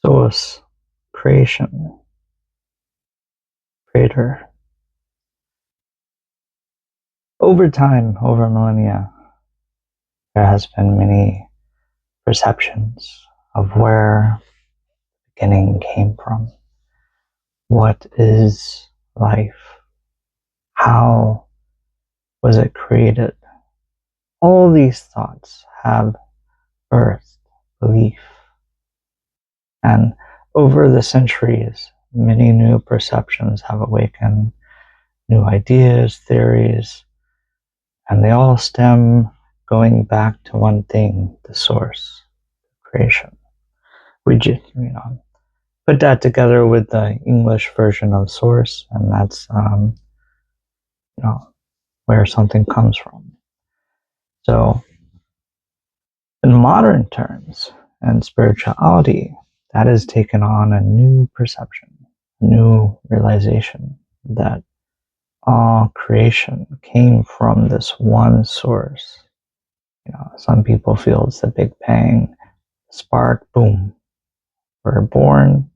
Source, creation, creator. Over time, over millennia, there has been many perceptions of where beginning came from. What is life? How was it created? All these thoughts have birthed belief. And over the centuries, many new perceptions have awakened, new ideas, theories, and they all stem going back to one thing, the source, creation. We just, put that together with the English version of source, and that's, where something comes from. So, in modern terms and spirituality, that has taken on a new perception, a new realization that all creation came from this one source. Some people feel it's the Big Bang, spark, boom, we're born.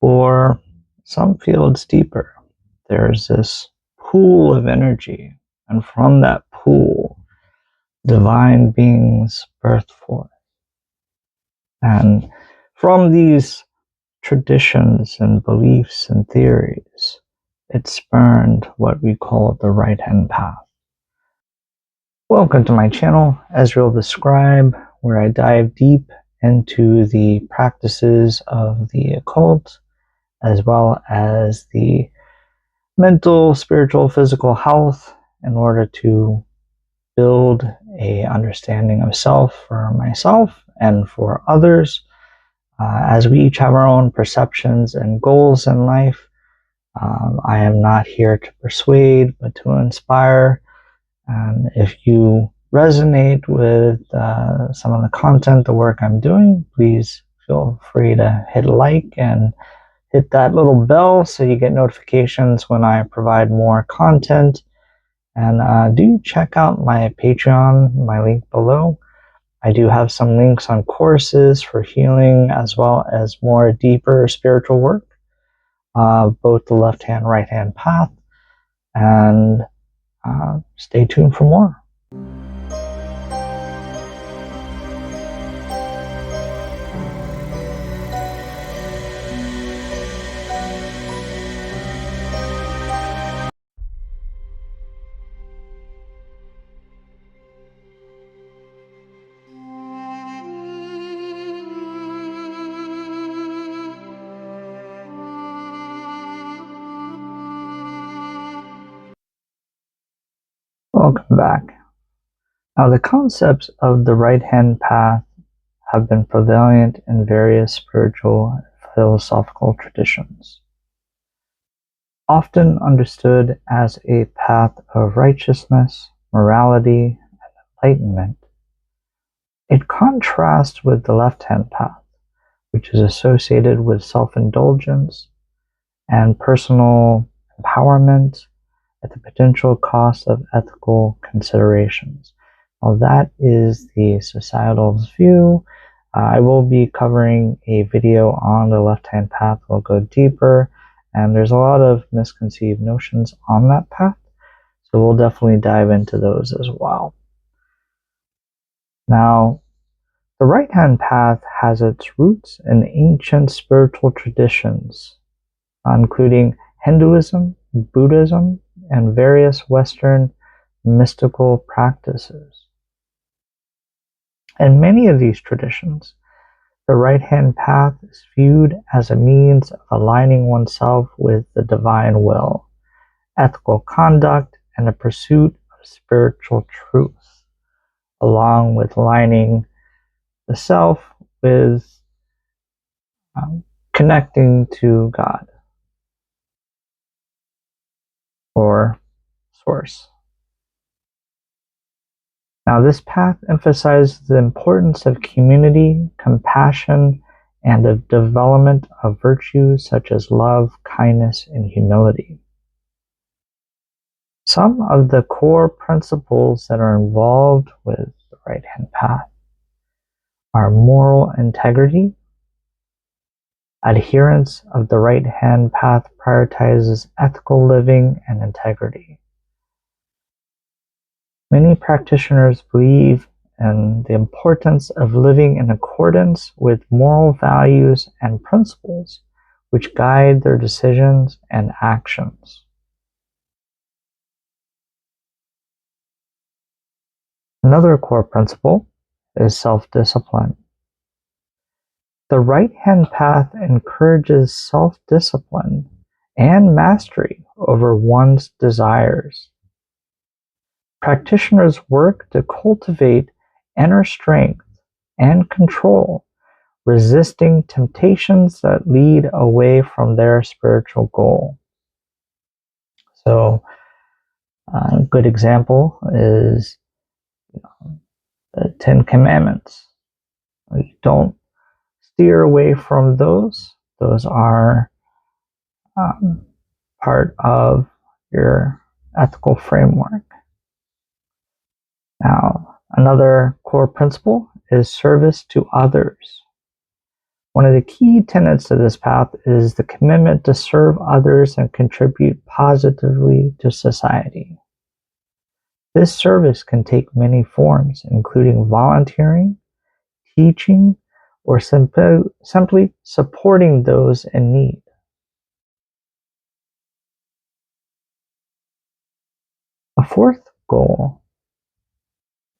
Or some feel it's deeper. There's this pool of energy, and from that pool, divine beings birth forth. And from these traditions and beliefs and theories, it spurned what we call the right-hand path. Welcome to my channel, Ezreal the Scribe, where I dive deep into the practices of the occult, as well as the mental, spiritual, physical health in order to build a understanding of self for myself and for others. As we each have our own perceptions and goals in life, I am not here to persuade, but to inspire. And if you resonate with some of the content, the work I'm doing, please feel free to hit like and hit that little bell so you get notifications when I provide more content. And do check out my Patreon, my link below. I do have some links on courses for healing as well as more deeper spiritual work, both the left-hand, right-hand path. And stay tuned for more. Welcome back. Now, the concepts of the right-hand path have been prevalent in various spiritual and philosophical traditions. Often understood as a path of righteousness, morality, and enlightenment, it contrasts with the left-hand path, which is associated with self-indulgence and personal empowerment at the potential cost of ethical considerations. Now, that is the societal view. I will be covering a video on the left-hand path. We'll go deeper, and there's a lot of misconceived notions on that path, so we'll definitely dive into those as well. Now, the right-hand path has its roots in ancient spiritual traditions, including Hinduism, Buddhism, and various Western mystical practices. In many of these traditions, the right-hand path is viewed as a means of aligning oneself with the divine will, ethical conduct, and the pursuit of spiritual truth, along with aligning the self with connecting to God or Source. Now, this path emphasizes the importance of community, compassion, and the development of virtues such as love, kindness, and humility. Some of the core principles that are involved with the right-hand path are moral integrity, Adherence of the right-hand path prioritizes ethical living and integrity. Many practitioners believe in the importance of living in accordance with moral values and principles which guide their decisions and actions. Another core principle is self-discipline. The right-hand path encourages self-discipline and mastery over one's desires. Practitioners work to cultivate inner strength and control, resisting temptations that lead away from their spiritual goal. So, a good example is the Ten Commandments. You don't steer away from those. Those are part of your ethical framework. Now, another core principle is service to others. One of the key tenets of this path is the commitment to serve others and contribute positively to society. This service can take many forms, including volunteering, teaching, or simply supporting those in need. A fourth goal,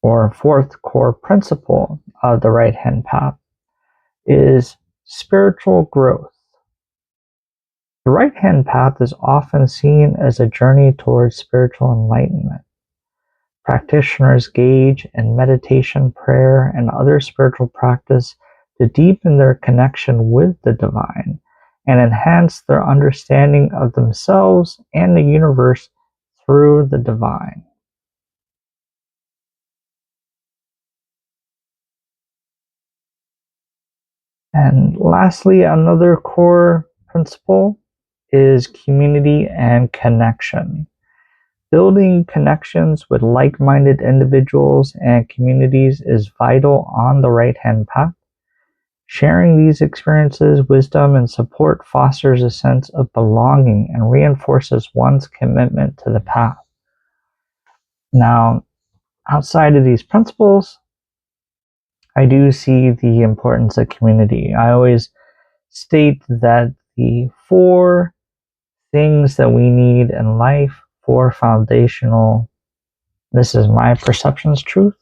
or fourth core principle of the right-hand path, is spiritual growth. The right-hand path is often seen as a journey towards spiritual enlightenment. Practitioners engage in meditation, prayer, and other spiritual practice to deepen their connection with the divine and enhance their understanding of themselves and the universe through the divine. And lastly, another core principle is community and connection. Building connections with like-minded individuals and communities is vital on the right-hand path. Sharing these experiences, wisdom, and support fosters a sense of belonging and reinforces one's commitment to the path. Now, outside of these principles, I do see the importance of community. I always state that the 4 things that we need in life, 4 foundational, this is my perception's truth,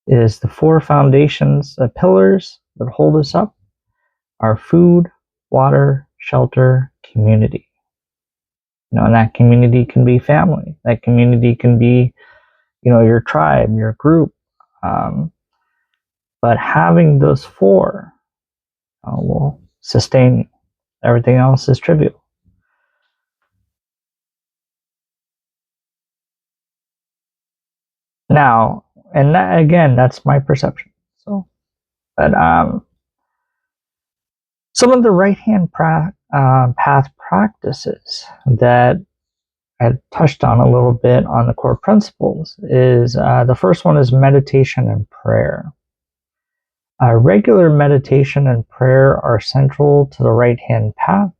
is the 4 foundations, the pillars that hold us up are food, water, shelter, community. And that community can be family. That community can be, your tribe, your group. But having those 4 will sustain you. Everything else is trivial. Now, and that, again, that's my perception. So, but some of the right-hand path practices that I touched on a little bit on the core principles is the first one is meditation and prayer. Regular meditation and prayer are central to the right-hand path.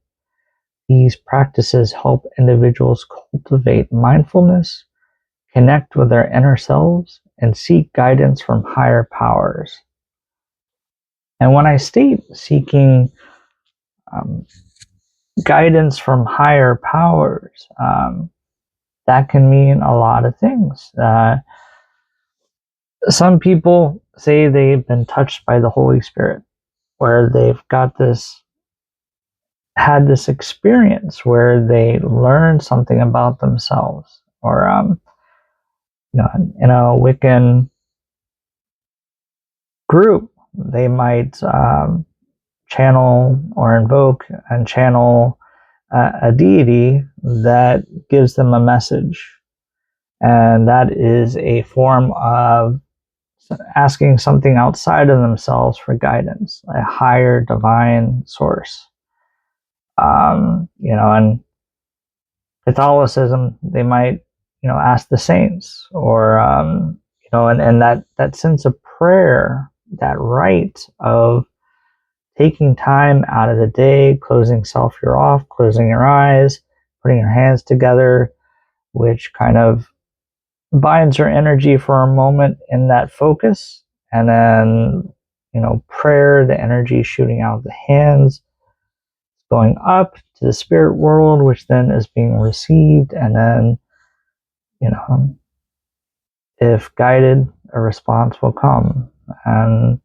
These practices help individuals cultivate mindfulness, connect with their inner selves, and seek guidance from higher powers. And when I state seeking guidance from higher powers, that can mean a lot of things. Some people say they've been touched by the Holy Spirit, where they've had this experience where they learned something about themselves, or in a Wiccan group, they might channel or invoke and channel a deity that gives them a message, and that is a form of asking something outside of themselves for guidance, a higher divine source. And Catholicism, they might, ask the saints, or, and that sense of prayer, that rite of taking time out of the day, closing self-care off, closing your eyes, putting your hands together, which kind of binds your energy for a moment in that focus. And then, prayer, the energy shooting out of the hands, going up to the spirit world, which then is being received. And then, if guided, a response will come. And,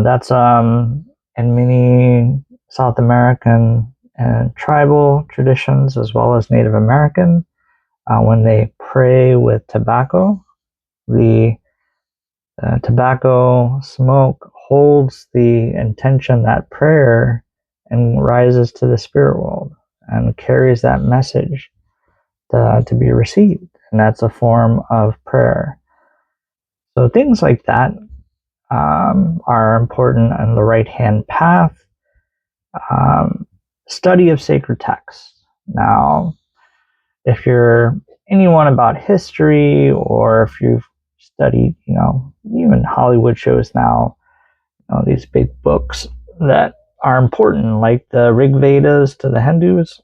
that's in many South American and tribal traditions, as well as Native American, when they pray with tobacco, the tobacco smoke holds the intention, that prayer, and rises to the spirit world and carries that message to be received. And that's a form of prayer. So things like that are important on the right-hand path. Study of sacred texts. Now, if you're anyone about history, or if you've studied, even Hollywood shows now, these big books that are important, like the Rig Vedas to the Hindus,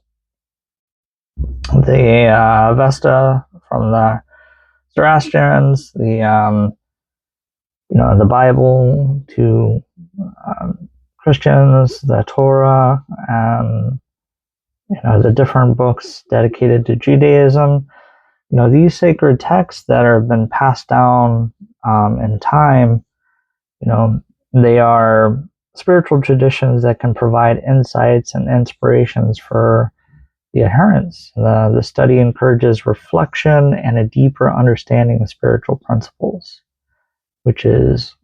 the Avesta from the Zoroastrians, the Bible to Christians, the Torah, and the different books dedicated to Judaism. These sacred texts that have been passed down in time, they are spiritual traditions that can provide insights and inspirations for the adherents. The study encourages reflection and a deeper understanding of spiritual principles, which is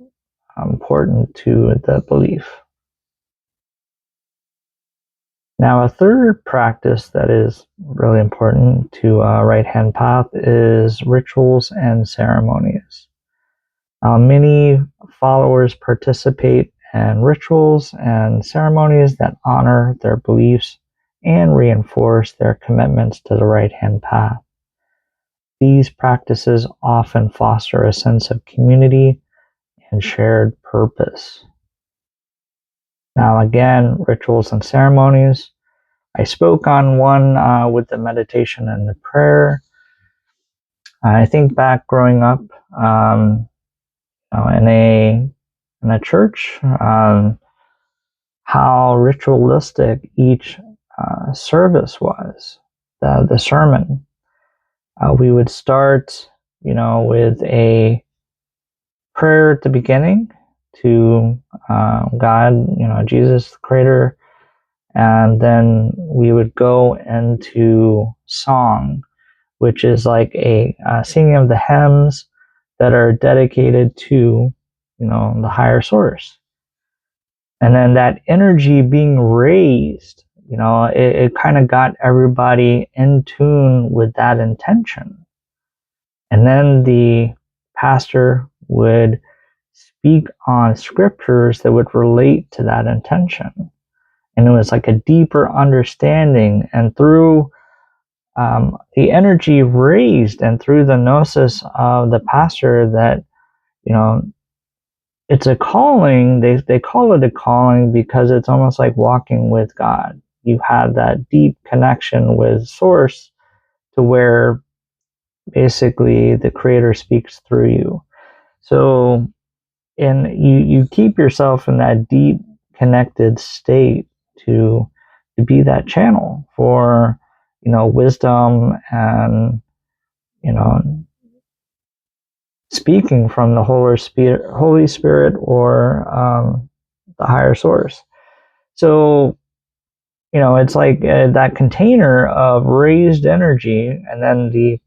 important to the belief. Now, a third practice that is really important to right-hand path is rituals and ceremonies. Many followers participate in rituals and ceremonies that honor their beliefs and reinforce their commitments to the right-hand path. These practices often foster a sense of community and shared purpose. Now, again, rituals and ceremonies. I spoke on one with the meditation and the prayer. I think back growing up in a church, how ritualistic each service was. The sermon. We would start, with a prayer at the beginning to God, Jesus, the Creator, and then we would go into song, which is like a singing of the hymns that are dedicated to, the higher source. And then that energy being raised, it kind of got everybody in tune with that intention. And then the pastor would speak on scriptures that would relate to that intention. And it was like a deeper understanding. And through the energy raised and through the gnosis of the pastor, that, it's a calling. They call it a calling because it's almost like walking with God. You have that deep connection with Source, to where basically the Creator speaks through you. So, and you keep yourself in that deep connected state to be that channel for, wisdom and, speaking from the Holy Spirit or the higher source. So, it's like that container of raised energy, and then the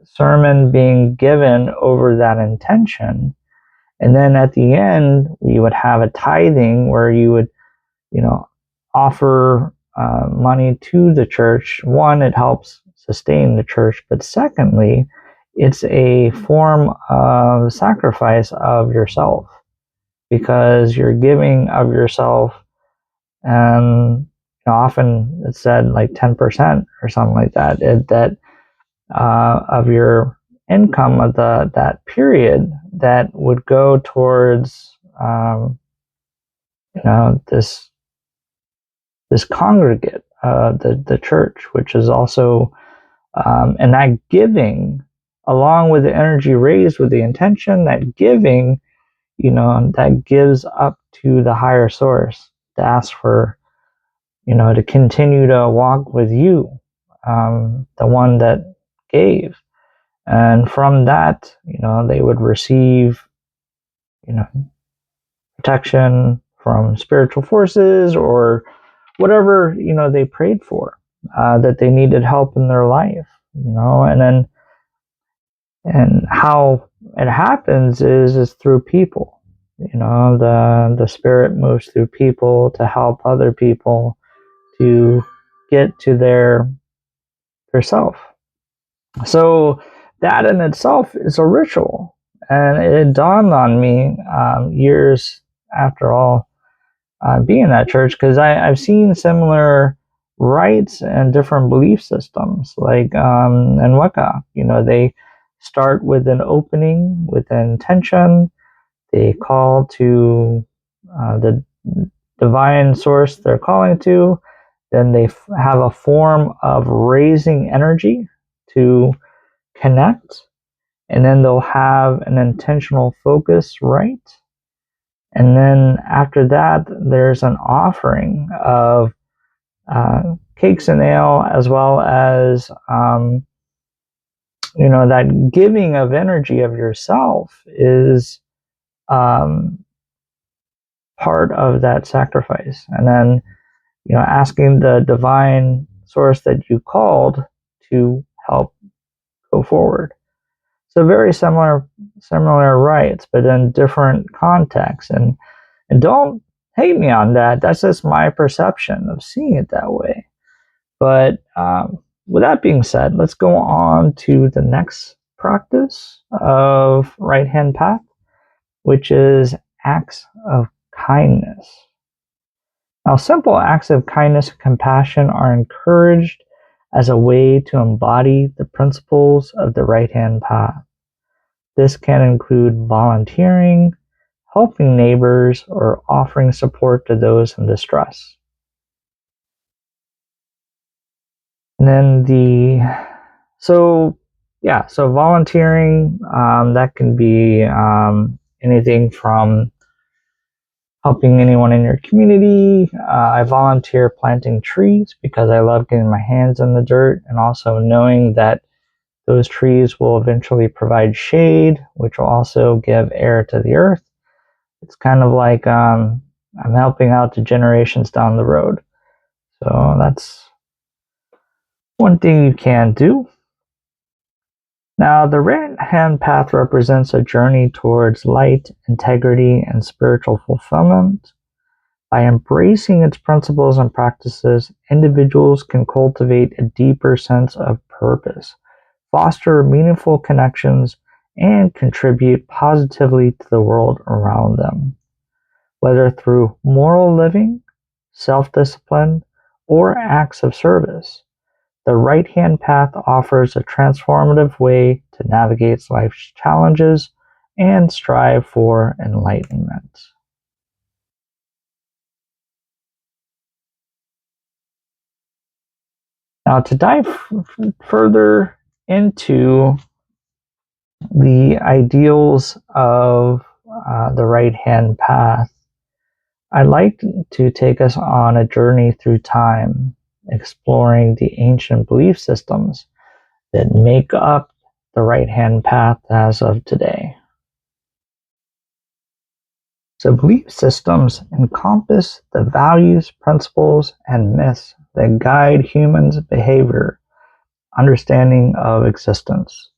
sermon being given over that intention. And then at the end, we would have a tithing where you would, offer money to the church. One, it helps sustain the church, but secondly, it's a form of sacrifice of yourself, because you're giving of yourself, and often it's said like 10% or something like that, of your income of that period, that would go towards this congregate, the church, which is also, and that giving, along with the energy raised with the intention, that giving, that gives up to the higher source to ask for, to continue to walk with you, the one that gave. And from that, they would receive, protection from spiritual forces or whatever, they prayed for, that they needed help in their life, and how it happens is through people. The spirit moves through people to help other people to get to their self. So that in itself is a ritual, and it dawned on me years after all being in that church, because I've seen similar rites and different belief systems, like in Wicca. They start with an opening, with an intention. They call to the divine source they're calling to. Then they have a form of raising energy to connect, and then they'll have an intentional focus rite. And then after that, there's an offering of cakes and ale, as well as that giving of energy of yourself is part of that sacrifice. And then asking the divine source that you called to help go forward. So very similar rites, but in different contexts. And don't hate me on that. That's just my perception of seeing it that way. But with that being said, let's go on to the next practice of right hand path, which is acts of kindness. Now, simple acts of kindness and compassion are encouraged as a way to embody the principles of the right hand path. This can include volunteering, helping neighbors, or offering support to those in distress. And then so volunteering, that can be anything from helping anyone in your community. I volunteer planting trees because I love getting my hands in the dirt, and also knowing that those trees will eventually provide shade, which will also give air to the earth. It's kind of like I'm helping out the generations down the road. So that's one thing you can do. Now, the right hand path represents a journey towards light, integrity, and spiritual fulfillment. By embracing its principles and practices, individuals can cultivate a deeper sense of purpose, foster meaningful connections, and contribute positively to the world around them. Whether through moral living, self-discipline, or acts of service, the right-hand path offers a transformative way to navigate life's challenges and strive for enlightenment. Now, to dive further into the ideals of the right-hand path, I'd like to take us on a journey through time, exploring the ancient belief systems that make up the right-hand path as of today. So belief systems encompass the values, principles, and myths that guide humans' behavior, understanding of existence.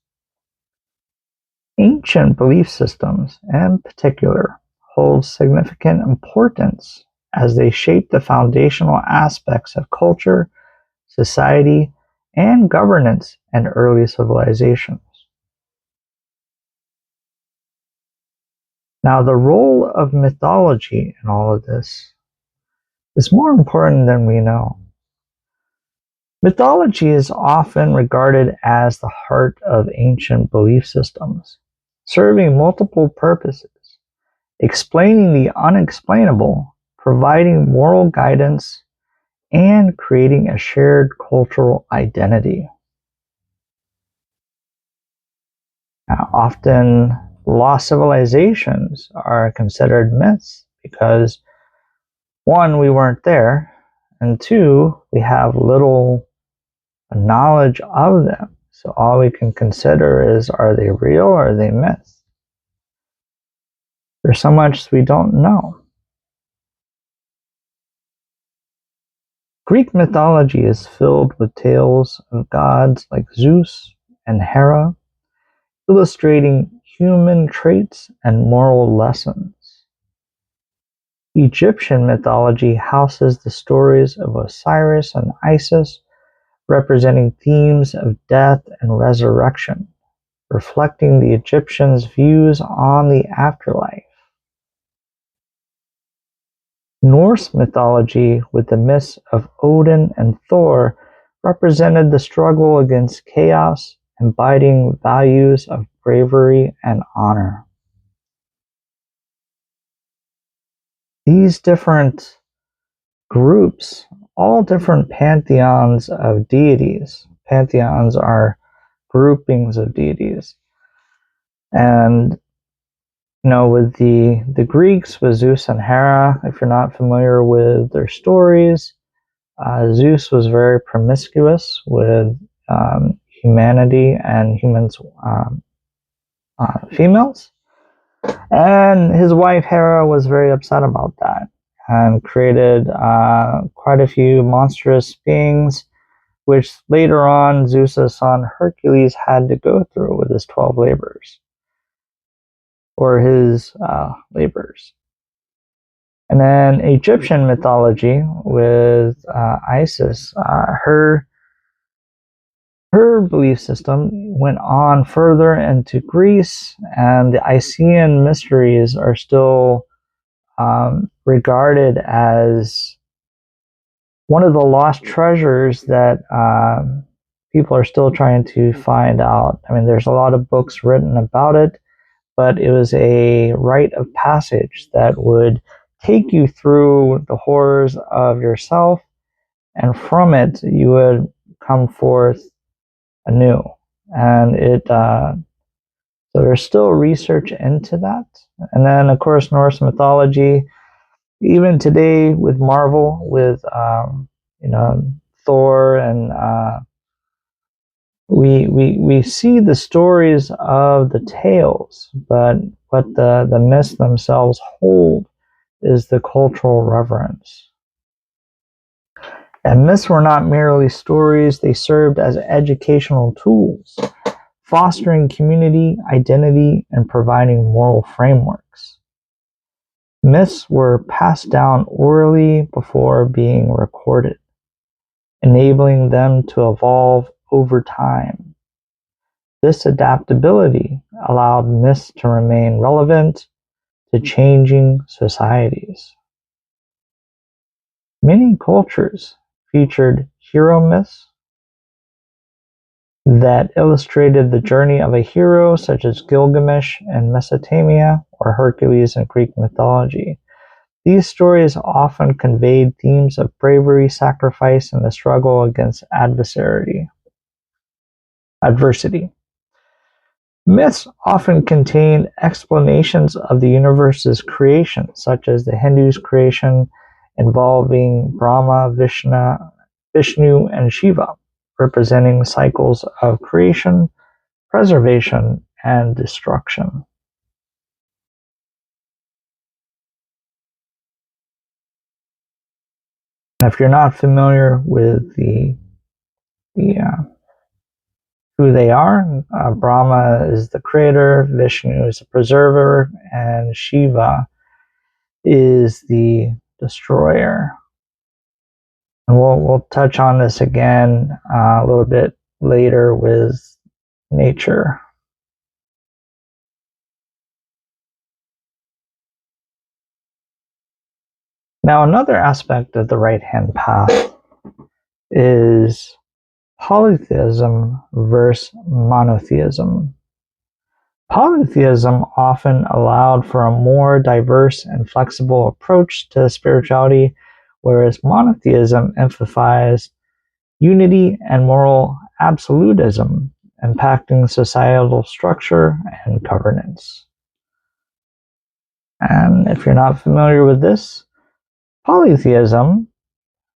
Ancient belief systems, in particular, hold significant importance as they shape the foundational aspects of culture, society, and governance in early civilizations. Now, the role of mythology in all of this is more important than we know. Mythology is often regarded as the heart of ancient belief systems, serving multiple purposes: explaining the unexplainable, providing moral guidance and creating a shared cultural identity. Now, often, lost civilizations are considered myths because, one, we weren't there, and two, we have little knowledge of them. So all we can consider is, are they real or are they myths? There's so much we don't know. Greek mythology is filled with tales of gods like Zeus and Hera, illustrating human traits and moral lessons. Egyptian mythology houses the stories of Osiris and Isis, representing themes of death and resurrection, reflecting the Egyptians' views on the afterlife. Norse mythology, with the myths of Odin and Thor, represented the struggle against chaos, embodying values of bravery and honor. These different groups, all different pantheons of deities. Pantheons are groupings of deities. And with the Greeks, with Zeus and Hera, if you're not familiar with their stories, Zeus was very promiscuous with humanity and humans, females. And his wife Hera was very upset about that and created quite a few monstrous beings, which later on Zeus's son Hercules had to go through with his 12 labors, or his labors. And then Egyptian mythology with Isis, her belief system went on further into Greece, and the Isean mysteries are still regarded as one of the lost treasures that people are still trying to find out. I mean, there's a lot of books written about it, but it was a rite of passage that would take you through the horrors of yourself, and from it you would come forth anew. And so there's still research into that. And then, of course, Norse mythology, even today with Marvel, with Thor, and we see the stories of the tales, but what the myths themselves hold is the cultural reverence. And myths were not merely stories, they served as educational tools, fostering community, identity, and providing moral frameworks. Myths were passed down orally before being recorded, enabling them to evolve over time. This adaptability allowed myths to remain relevant to changing societies. Many cultures featured hero myths that illustrated the journey of a hero, such as Gilgamesh in Mesopotamia or Hercules in Greek mythology. These stories often conveyed themes of bravery, sacrifice, and the struggle against adversity. Myths often contained explanations of the universe's creation, such as the Hindus' creation involving Brahma, Vishnu, and Shiva, representing cycles of creation, preservation, and destruction. And if you're not familiar with who they are, Brahma is the creator, Vishnu is the preserver, and Shiva is the destroyer. And we'll touch on this again a little bit later with nature. Now, another aspect of the right-hand path is polytheism versus monotheism. Polytheism often allowed for a more diverse and flexible approach to spirituality, whereas monotheism emphasized unity and moral absolutism, impacting societal structure and governance. And if you're not familiar with this, polytheism,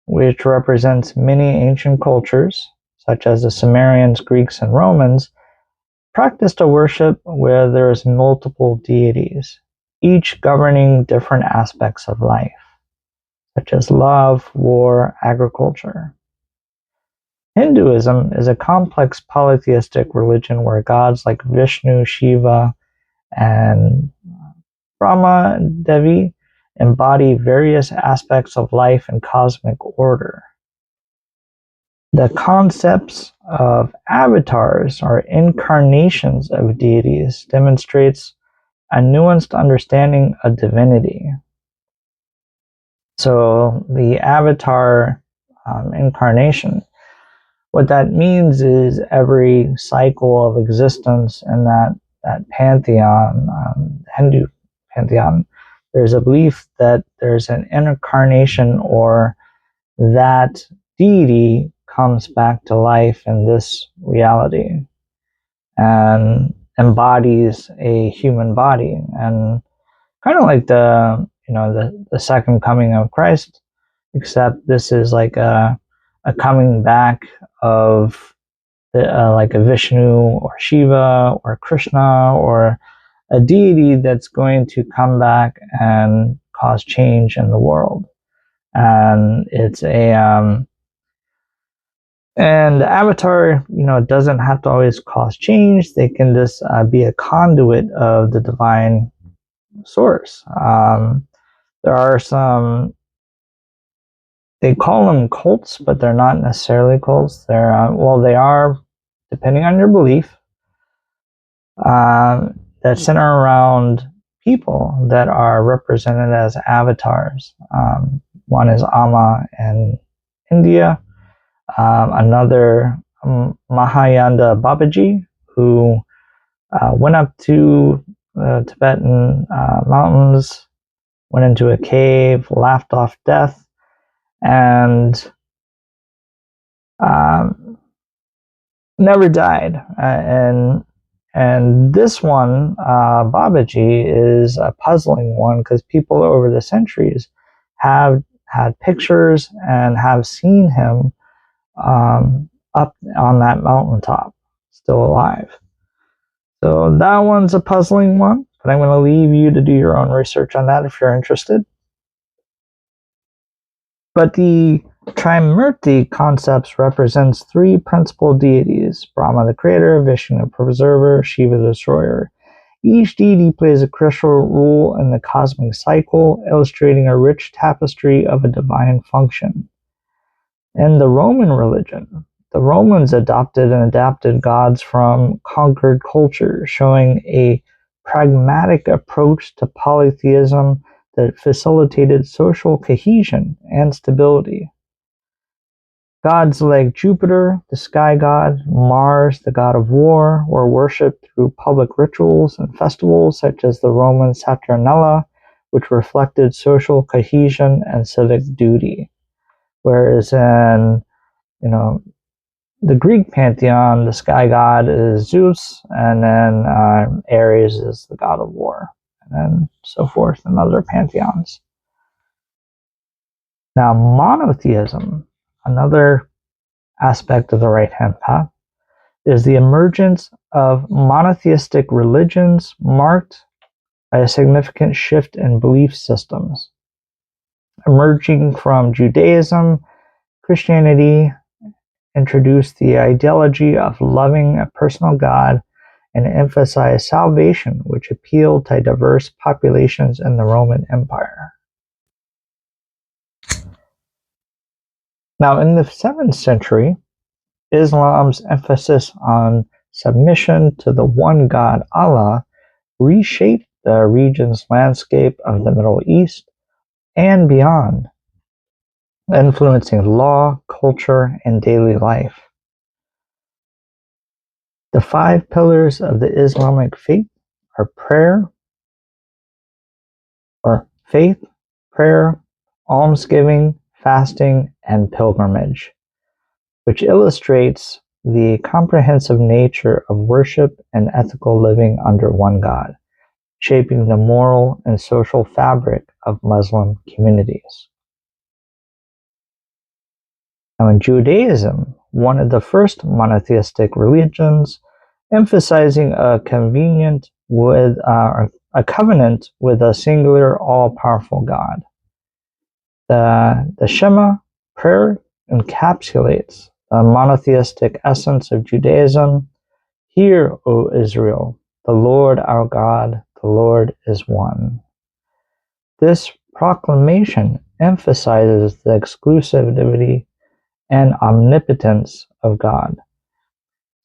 which represents many ancient cultures, such as the Sumerians, Greeks, and Romans, practiced a worship where there is multiple deities, each governing different aspects of life, such as love, war, agriculture. Hinduism is a complex polytheistic religion where gods like Vishnu, Shiva, and Brahma and Devi embody various aspects of life and cosmic order. The concepts of avatars, or incarnations of deities, demonstrates a nuanced understanding of divinity. So the avatar incarnation, what that means is every cycle of existence in that pantheon, Hindu pantheon, there's a belief that there's an incarnation, or that deity comes back to life in this reality and embodies a human body, and kind of like the second coming of Christ, except this is like a coming back of like a Vishnu or Shiva or Krishna, or a deity that's going to come back and cause change in the world. And it's and the avatar, doesn't have to always cause change. They can just be a conduit of the divine source. There are some, they call them cults, but they're not necessarily cults. They are, depending on your belief, that center around people that are represented as avatars. One is Amma in India. Another, Mahayana Babaji, who went up to the Tibetan mountains, went into a cave, laughed off death, and never died. And this one, Babaji, is a puzzling one because people over the centuries have had pictures and have seen him up on that mountaintop, still alive. So that one's a puzzling one, but I'm going to leave you to do your own research on that if you're interested. But the Trimurti concepts represents three principal deities: Brahma the creator, Vishnu the preserver, Shiva the destroyer. Each deity plays a crucial role in the cosmic cycle, illustrating a rich tapestry of a divine function. In the Roman religion, the Romans adopted and adapted gods from conquered cultures, showing a pragmatic approach to polytheism that facilitated social cohesion and stability. Gods like Jupiter, the sky god, Mars, the god of war, were worshipped through public rituals and festivals such as the Roman Saturnalia, which reflected social cohesion and civic duty. Whereas in, the Greek pantheon, the sky god is Zeus, and then Ares is the god of war, and then so forth in other pantheons. Now, monotheism, another aspect of the right-hand path, is the emergence of monotheistic religions marked by a significant shift in belief systems. Emerging from Judaism, Christianity introduced the ideology of loving a personal God and emphasized salvation, which appealed to diverse populations in the Roman Empire. Now, in the 7th century, Islam's emphasis on submission to the one God, Allah, reshaped the region's landscape of the Middle East and beyond, influencing law, culture, and daily life. The 5 pillars of the Islamic faith are prayer, or faith, prayer, almsgiving, fasting, and pilgrimage, which illustrates the comprehensive nature of worship and ethical living under one God, shaping the moral and social fabric of Muslim communities. Now, in Judaism, one of the first monotheistic religions, emphasizing a covenant with a singular, all-powerful God. The Shema prayer encapsulates the monotheistic essence of Judaism. Hear, O Israel, the Lord our God, the Lord is one. This proclamation emphasizes the exclusivity and omnipotence of God.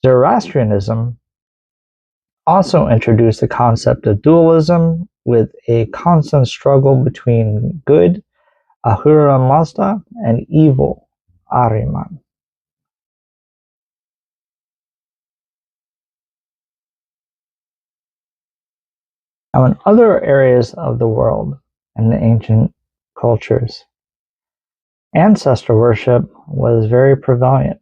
Zoroastrianism also introduced the concept of dualism with a constant struggle between good, Ahura Mazda, and evil, Ahriman. Now, in other areas of the world and the ancient cultures, ancestor worship was very prevalent,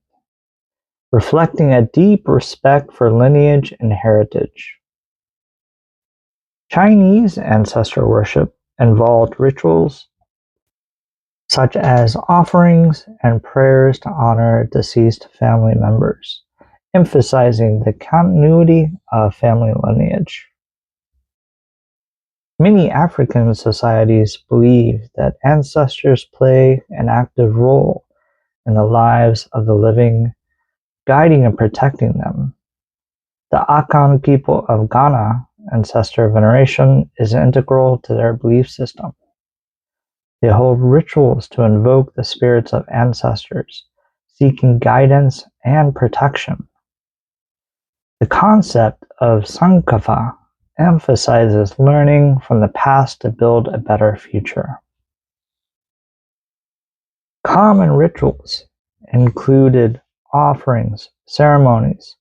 reflecting a deep respect for lineage and heritage. Chinese ancestor worship involved rituals such as offerings and prayers to honor deceased family members, emphasizing the continuity of family lineage. Many African societies believe that ancestors play an active role in the lives of the living, guiding and protecting them. The Akan people of Ghana, ancestor veneration is integral to their belief system. They hold rituals to invoke the spirits of ancestors, seeking guidance and protection. The concept of Sankafa emphasizes learning from the past to build a better future. Common rituals included offerings, ceremonies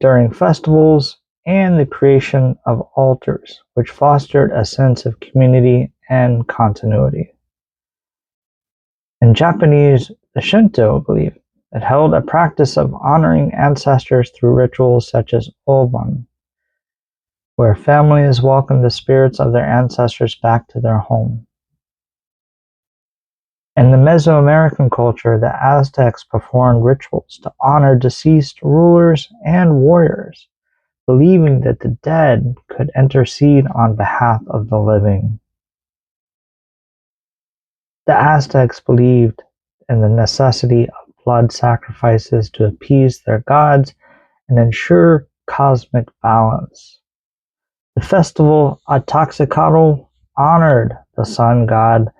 during festivals, and the creation of altars, which fostered a sense of community and continuity. In Japanese, the Shinto belief, it held a practice of honoring ancestors through rituals such as Obon, where families welcome the spirits of their ancestors back to their home. In the Mesoamerican culture, the Aztecs performed rituals to honor deceased rulers and warriors, believing that the dead could intercede on behalf of the living. The Aztecs believed in the necessity of blood sacrifices to appease their gods and ensure cosmic balance. The festival Atoxicatl honored the sun god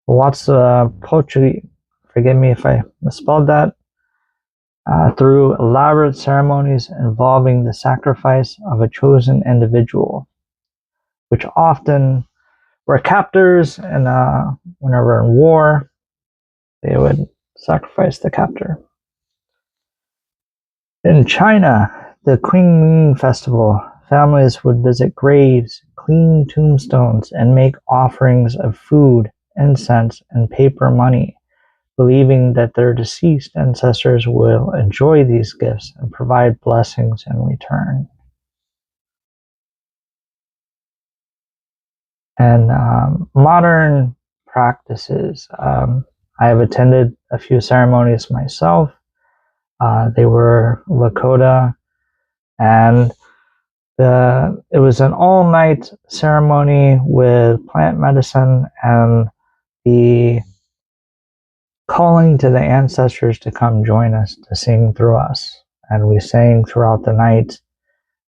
Huitzilopochtli, forgive me if I misspelled that, through elaborate ceremonies involving the sacrifice of a chosen individual, which often were captors, and whenever in war, they would sacrifice the captor. In China, the Qingming Festival, families would visit graves, clean tombstones, and make offerings of food, incense, and paper money, believing that their deceased ancestors will enjoy these gifts and provide blessings in return. And modern practices. I have attended a few ceremonies myself. They were Lakota, and it was an all-night ceremony with plant medicine and the calling to the ancestors to come join us to sing through us. And we sang throughout the night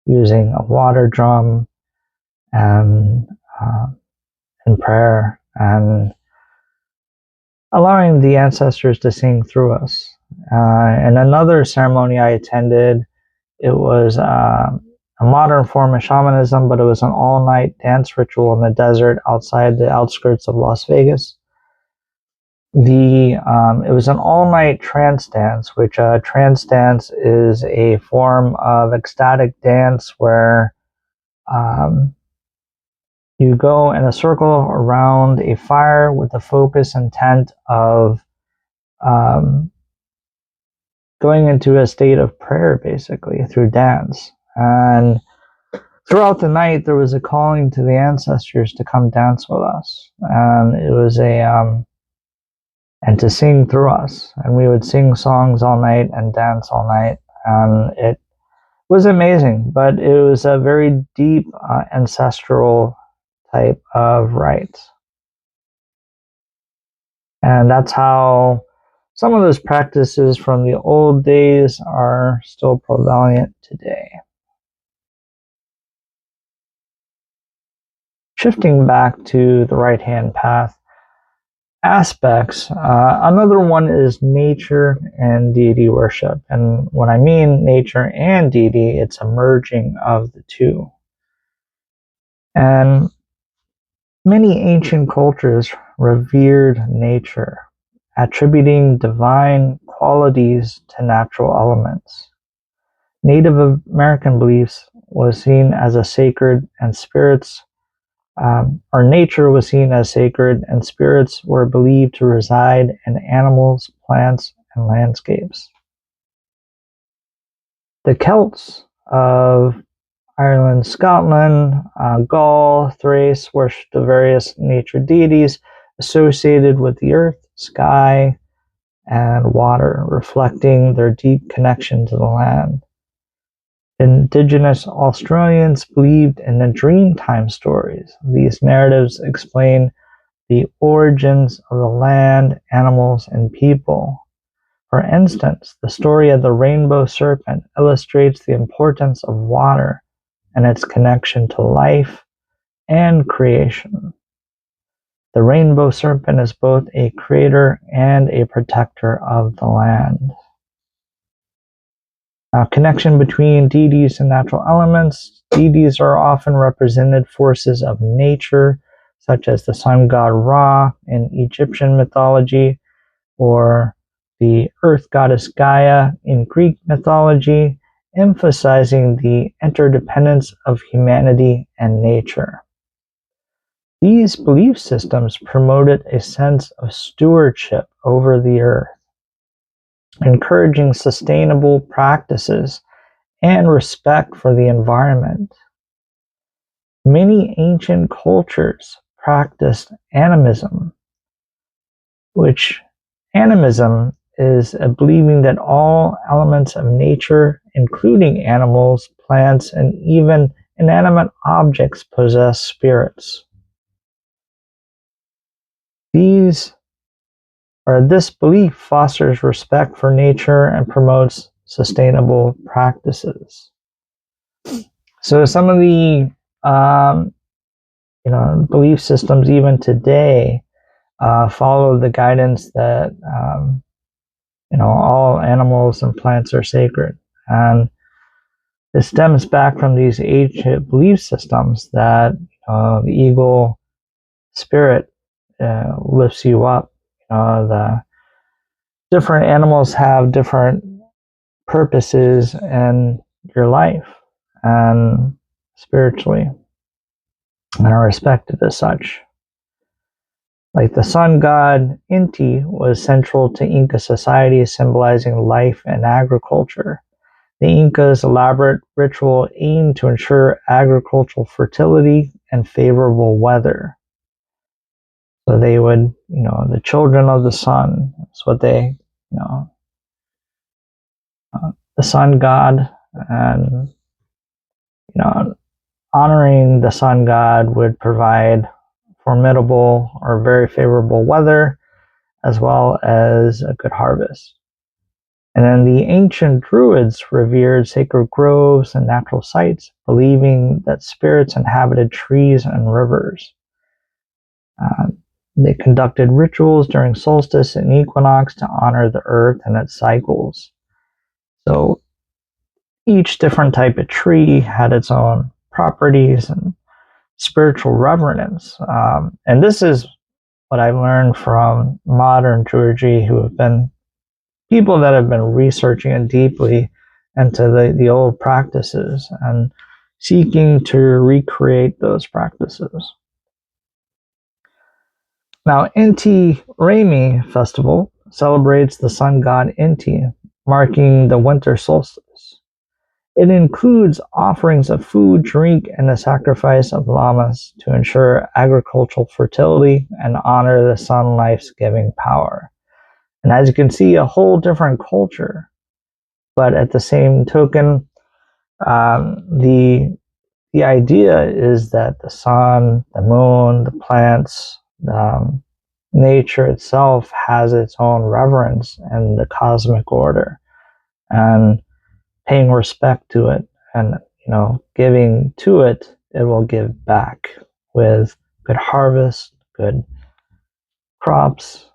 using a water drum and in prayer and allowing the ancestors to sing through us. And another ceremony I attended, it was a modern form of shamanism, but it was an all-night dance ritual in the desert outside the outskirts of Las Vegas. It was an all-night trance dance, which trance dance is a form of ecstatic dance where You go in a circle around a fire with the focus intent of going into a state of prayer, basically, through dance. And throughout the night, there was a calling to the ancestors to come dance with us. And it was and to sing through us. And we would sing songs all night and dance all night. And it was amazing, but it was a very deep ancestral type of rites. And that's how some of those practices from the old days are still prevalent today. Shifting back to the right-hand path aspects, another one is nature and deity worship. And when I mean nature and deity, it's a merging of the two. And many ancient cultures revered nature, attributing divine qualities to natural elements. Native American beliefs was seen as a sacred, and spirits, or nature was seen as sacred, and spirits were believed to reside in animals, plants, and landscapes. The Celts of Ireland, Scotland, Gaul, Thrace worshipped the various nature deities associated with the earth, sky, and water, reflecting their deep connection to the land. Indigenous Australians believed in the Dreamtime stories. These narratives explain the origins of the land, animals, and people. For instance, the story of the rainbow serpent illustrates the importance of water and its connection to life and creation. The rainbow serpent is both a creator and a protector of the land. Now, connection between deities and natural elements. Deities are often represented forces of nature, such as the sun god Ra in Egyptian mythology, or the earth goddess Gaia in Greek mythology, emphasizing the interdependence of humanity and nature. These belief systems promoted a sense of stewardship over the earth, encouraging sustainable practices and respect for the environment. Many ancient cultures practiced animism, which animism is a believing that all elements of nature, including animals, plants, and even inanimate objects, possess spirits. This belief fosters respect for nature and promotes sustainable practices. So some of the belief systems even today follow the guidance that all animals and plants are sacred, and this stems back from these ancient belief systems that the eagle spirit lifts you up. The different animals have different purposes in your life and spiritually, and are respected as such. Like the sun god Inti was central to Inca society, symbolizing life and agriculture. The Incas' elaborate ritual aimed to ensure agricultural fertility and favorable weather. So they would, the children of the sun, that's what they, the sun god, and, honoring the sun god would provide formidable or very favorable weather, as well as a good harvest. And then the ancient Druids revered sacred groves and natural sites, believing that spirits inhabited trees and rivers. They conducted rituals during solstice and equinox to honor the earth and its cycles. So each different type of tree had its own properties and spiritual reverence. And this is what I learned from modern Druidry, who have been people that have been researching it deeply into the old practices. And seeking to recreate those practices. Now, Inti Raymi festival celebrates the sun god Inti, marking the winter solstice. It includes offerings of food, drink, and the sacrifice of llamas to ensure agricultural fertility and honor the sun life's giving power. And as you can see, a whole different culture, but at the same token, the idea is that the sun, the moon, the plants, nature itself has its own reverence and the cosmic order, and paying respect to it, and giving to it, it will give back with good harvest, good crops.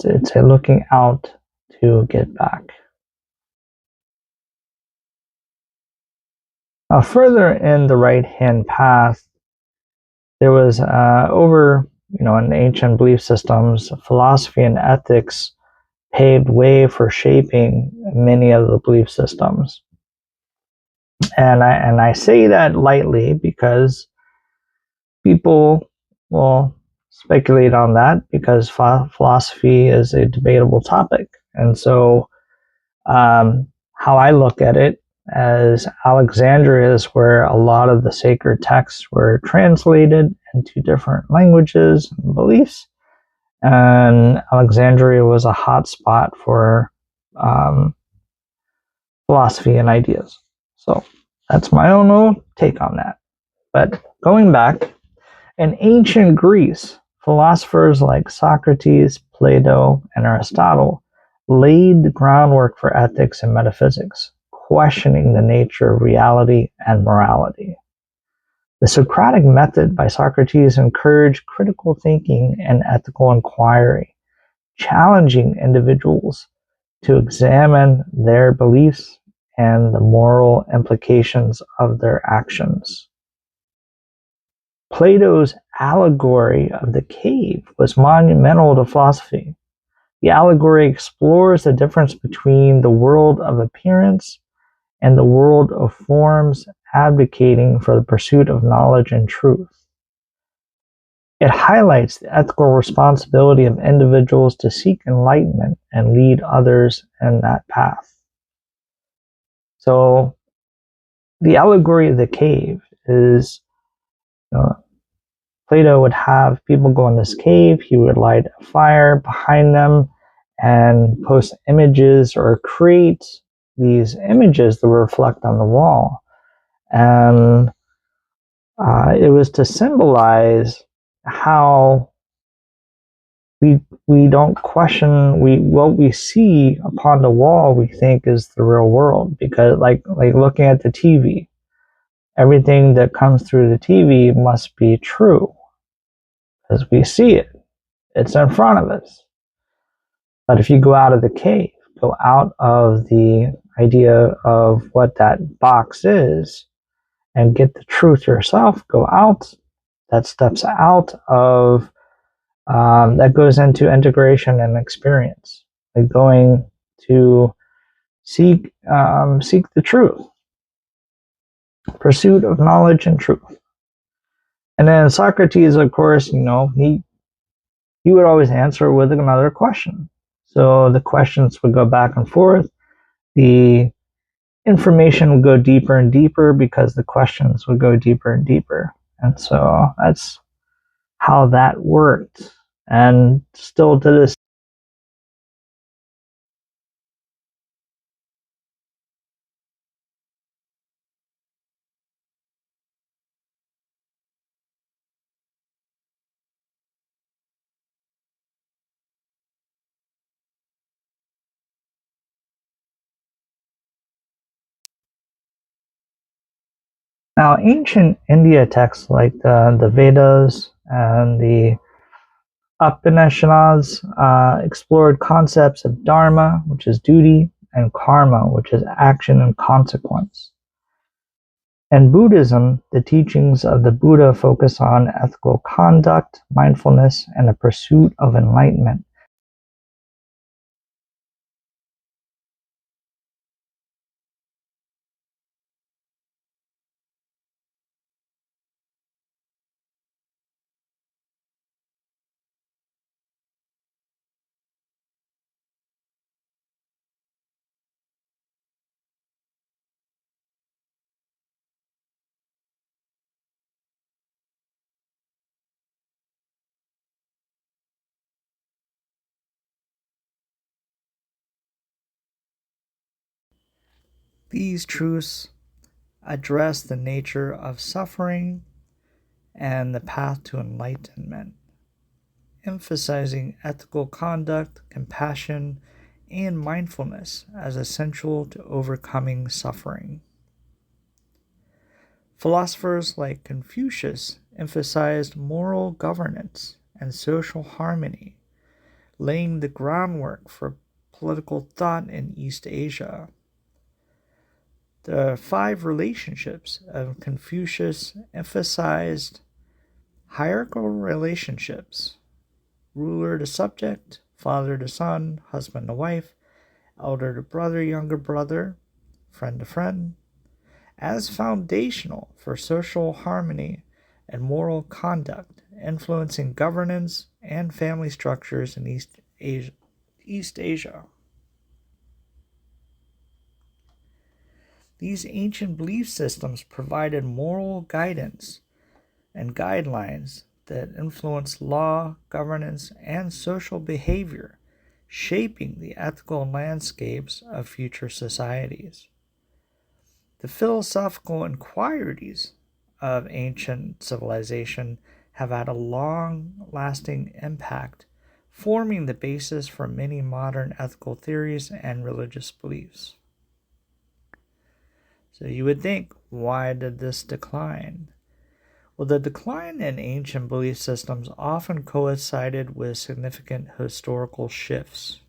It's a looking out to get back. Further in the right-hand path, there was in ancient belief systems, philosophy and ethics paved way for shaping many of the belief systems. And I say that lightly because people will speculate on that, because philosophy is a debatable topic. And so how I look at it, as Alexandria is where a lot of the sacred texts were translated into different languages and beliefs, and Alexandria was a hot spot for philosophy and ideas. So that's my own take on that. But going back, in ancient Greece, philosophers like Socrates, Plato, and Aristotle laid the groundwork for ethics and metaphysics, questioning the nature of reality and morality. The Socratic method by Socrates encouraged critical thinking and ethical inquiry, challenging individuals to examine their beliefs and the moral implications of their actions. Plato's allegory of the cave was monumental to philosophy. The allegory explores the difference between the world of appearance and the world of forms, advocating for the pursuit of knowledge and truth. It highlights the ethical responsibility of individuals to seek enlightenment and lead others in that path. So, the allegory of the cave is, Plato would have people go in this cave, he would light a fire behind them and post images or create these images that reflect on the wall. And it was to symbolize how we don't question what we see upon the wall we think is the real world, because like looking at the TV, everything that comes through the TV must be true because we see it, it's in front of us. But if you go out of the cave, go out of the idea of what that box is and get the truth yourself, go out, that steps out of that goes into integration and experience, like going to seek the truth, pursuit of knowledge and truth. And then Socrates, of course, he would always answer with another question. So the questions would go back and forth. The information would go deeper and deeper because the questions would go deeper and deeper. And so that's how that worked. And still to this now, ancient India texts like the Vedas and the Upanishads explored concepts of dharma, which is duty, and karma, which is action and consequence. In Buddhism, the teachings of the Buddha focus on ethical conduct, mindfulness, and the pursuit of enlightenment. These truths address the nature of suffering and the path to enlightenment, emphasizing ethical conduct, compassion, and mindfulness as essential to overcoming suffering. Philosophers like Confucius emphasized moral governance and social harmony, laying the groundwork for political thought in East Asia. The five relationships of Confucius emphasized hierarchical relationships: ruler to subject, father to son, husband to wife, elder to brother, younger brother, friend to friend, as foundational for social harmony and moral conduct, influencing governance and family structures in East Asia. These ancient belief systems provided moral guidance and guidelines that influenced law, governance, and social behavior, shaping the ethical landscapes of future societies. The philosophical inquiries of ancient civilization have had a long-lasting impact, forming the basis for many modern ethical theories and religious beliefs. So you would think, why did this decline? Well, the decline in ancient belief systems often coincided with significant historical shifts.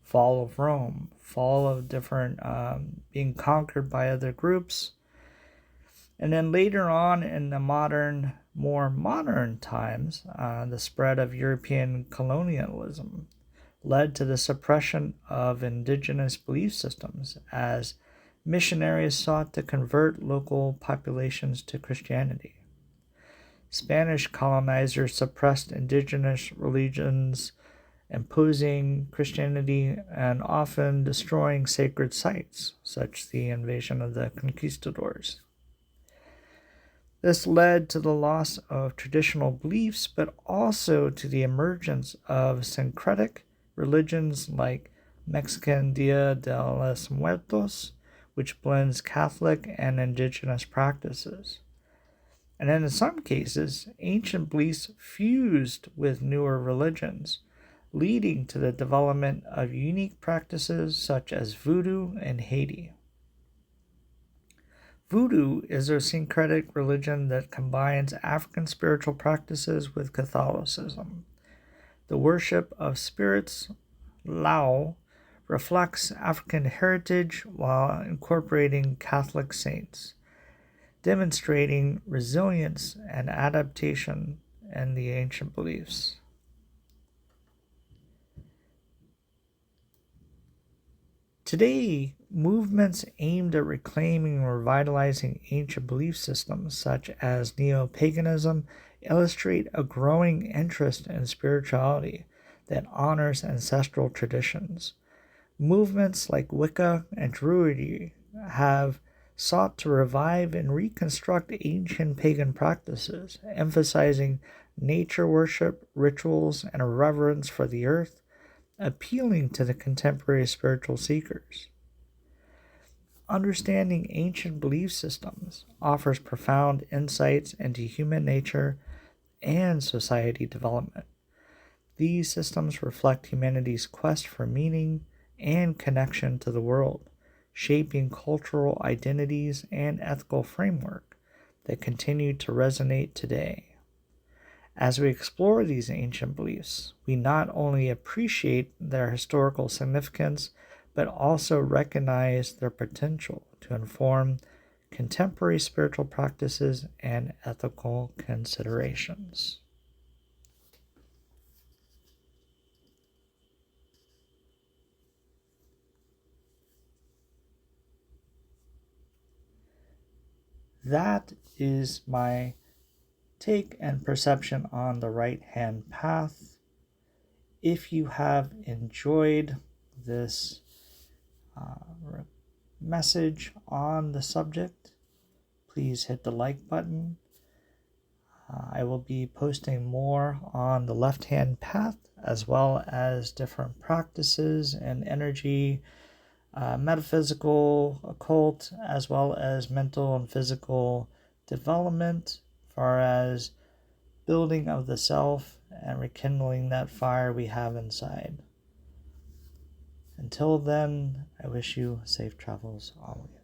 Fall of Rome, fall of different, being conquered by other groups. And then later on in the more modern times, the spread of European colonialism led to the suppression of indigenous belief systems as missionaries sought to convert local populations to Christianity. Spanish colonizers suppressed indigenous religions, imposing Christianity and often destroying sacred sites, such as the invasion of the conquistadors. This led to the loss of traditional beliefs, but also to the emergence of syncretic religions like Mexican Dia de los Muertos, which blends Catholic and indigenous practices. And then in some cases, ancient beliefs fused with newer religions, leading to the development of unique practices such as voodoo in Haiti. Voodoo is a syncretic religion that combines African spiritual practices with Catholicism. The worship of spirits, Lao, reflects African heritage while incorporating Catholic saints, demonstrating resilience and adaptation in the ancient beliefs. Today, movements aimed at reclaiming and revitalizing ancient belief systems, such as neo-paganism, illustrate a growing interest in spirituality that honors ancestral traditions. Movements like Wicca and Druidry have sought to revive and reconstruct ancient pagan practices, emphasizing nature worship, rituals, and a reverence for the earth, appealing to the contemporary spiritual seekers. Understanding ancient belief systems offers profound insights into human nature and society development. These systems reflect humanity's quest for meaning and connection to the world, shaping cultural identities and ethical framework that continue to resonate today. As we explore these ancient beliefs, we not only appreciate their historical significance, but also recognize their potential to inform contemporary spiritual practices and ethical considerations. That is my take and perception on the right hand path. If you have enjoyed this message on the subject, please hit the like button. I will be posting more on the left hand path, as well as different practices and energy metaphysical, occult, as well as mental and physical development, as far as building of the self and rekindling that fire we have inside. Until then, I wish you safe travels always.